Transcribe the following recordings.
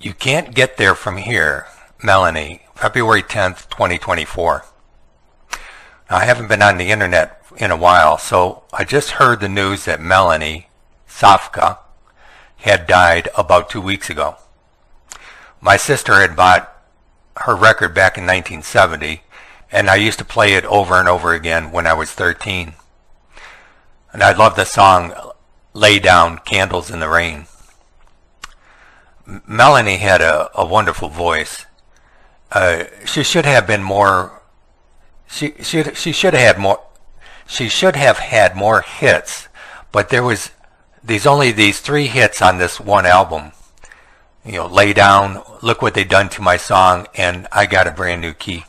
You Can't Get There From Here, Melanie, February 10th, 2024. Now, I haven't been on the internet in a while, so I just heard the news that Melanie Safka had died about 2 weeks ago. My sister had bought her record back in 1970, and I used to play it over and over again when I was 13. And I love the song Lay Down, Candles in the Rain. Melanie had a wonderful voice. She should have been more. She should have had more hits, but there was only these 3 hits on this one album. You know, Lay Down, Look What They Done to My Song, and I Got a Brand New Key.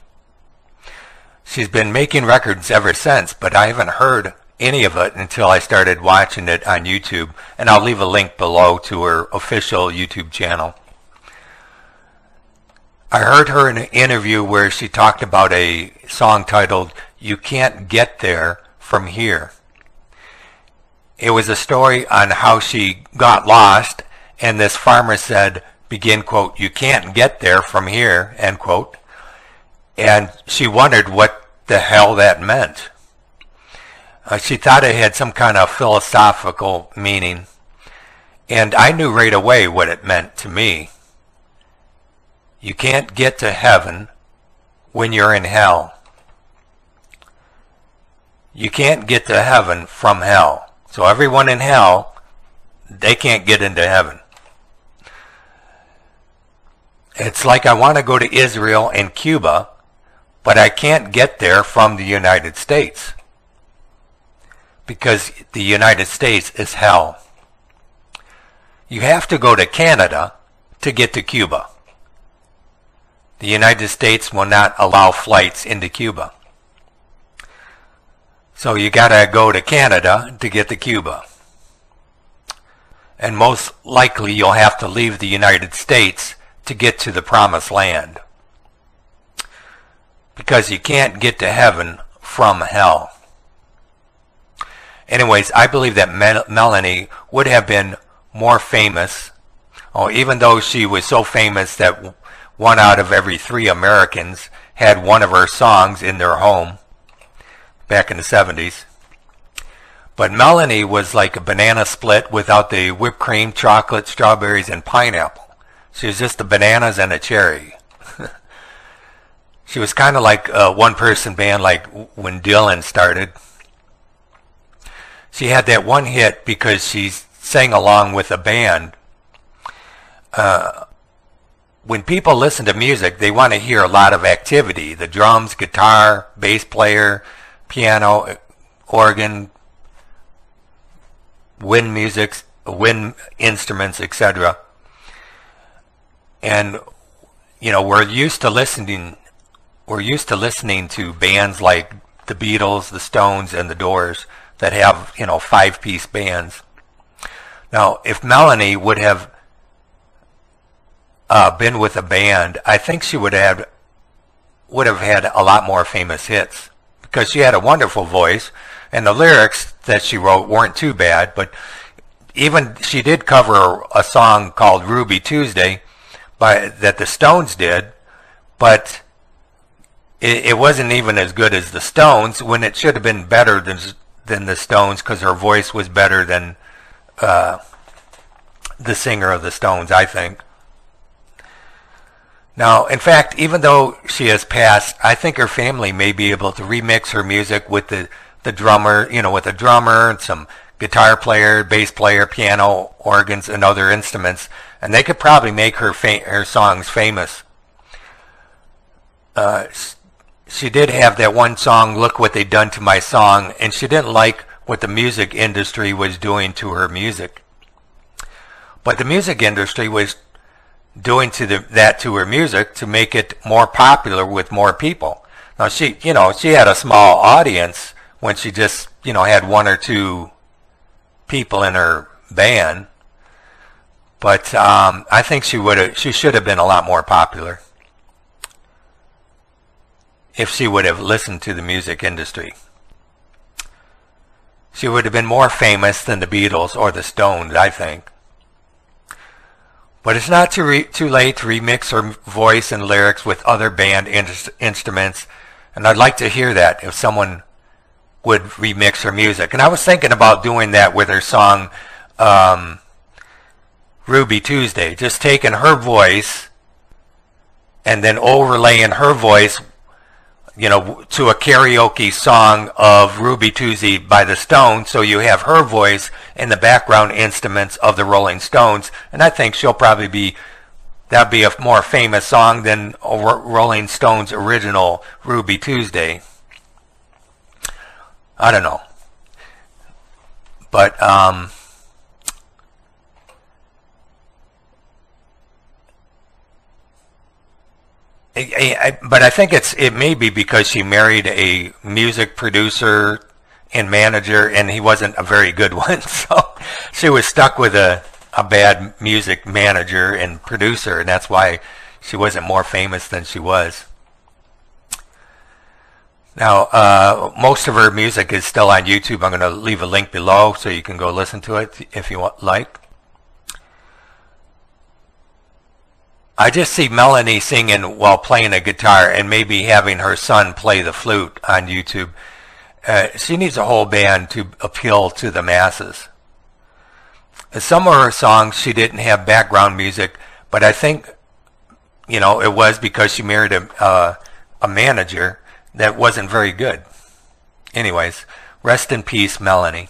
She's been making records ever since, but I haven't heard any of it until I started watching it on YouTube, and I'll leave a link below to her official YouTube channel. I heard her in an interview where she talked about a song titled You Can't Get There From Here. It was a story on how she got lost, and this farmer said, begin quote, "You can't get there from here," end quote. And she wondered what the hell that meant. She thought it had some kind of philosophical meaning, and I knew right away what it meant to me. You can't get to heaven when you're in hell. You can't get to heaven from hell. So everyone in hell, they can't get into heaven. It's like I want to go to Israel and Cuba, but I can't get there from the United States, because the United States is hell. You have to go to Canada to get to Cuba. The United States will not allow flights into Cuba. So you gotta go to Canada to get to Cuba. And most likely you'll have to leave the United States to get to the Promised Land, because you can't get to heaven from hell. Anyways, I believe that Melanie would have been more famous, even though she was so famous that 1 out of every 3 Americans had one of her songs in their home back in the 70s. But Melanie was like a banana split without the whipped cream, chocolate, strawberries, and pineapple. She was just the bananas and a cherry. She was kind of like a one-person band, like when Dylan started. She had that one hit because she sang along with a band. When people listen to music, they want to hear a lot of activity. The drums, guitar, bass player, piano, organ, wind music, wind instruments, etc. And you know, we're used to listening to bands like the Beatles, the Stones, and the Doors that have, 5-piece bands. Now, if Melanie would have been with a band, I think she would have had a lot more famous hits, because she had a wonderful voice, and the lyrics that she wrote weren't too bad. But even she did cover a song called Ruby Tuesday that the Stones did, but it wasn't even as good as the Stones, when it should have been better than the Stones, because her voice was better than the singer of the Stones, I think. Now, in fact, even though she has passed, I think her family may be able to remix her music with the drummer, with a drummer and some guitar player, bass player, piano, organs, and other instruments, and they could probably make her songs famous. She did have that one song, Look What They Done to My Song, and she didn't like what the music industry was doing to her music. But the music industry was doing that to her music to make it more popular with more people. Now she had a small audience when she just, had 1 or 2 people in her band. But I think she should have been a lot more popular if she would have listened to the music industry. She would have been more famous than the Beatles or the Stones, I think. But it's not too late to remix her voice and lyrics with other band instruments, and I'd like to hear that if someone would remix her music. And I was thinking about doing that with her song Ruby Tuesday, just taking her voice and then overlaying her voice, to a karaoke song of Ruby Tuesday by the Stones, so you have her voice and the background instruments of the Rolling Stones, and I think that'd be a more famous song than Rolling Stones' original Ruby Tuesday. I don't know. But, but I think it may be because she married a music producer and manager, and he wasn't a very good one, so she was stuck with a bad music manager and producer, and that's why she wasn't more famous than she was. Now, most of her music is still on YouTube. I'm going to leave a link below so you can go listen to it if you like. I just see Melanie singing while playing a guitar and maybe having her son play the flute on YouTube. She needs a whole band to appeal to the masses. Some of her songs, she didn't have background music, but I think, it was because she married a manager that wasn't very good. Anyways, rest in peace, Melanie.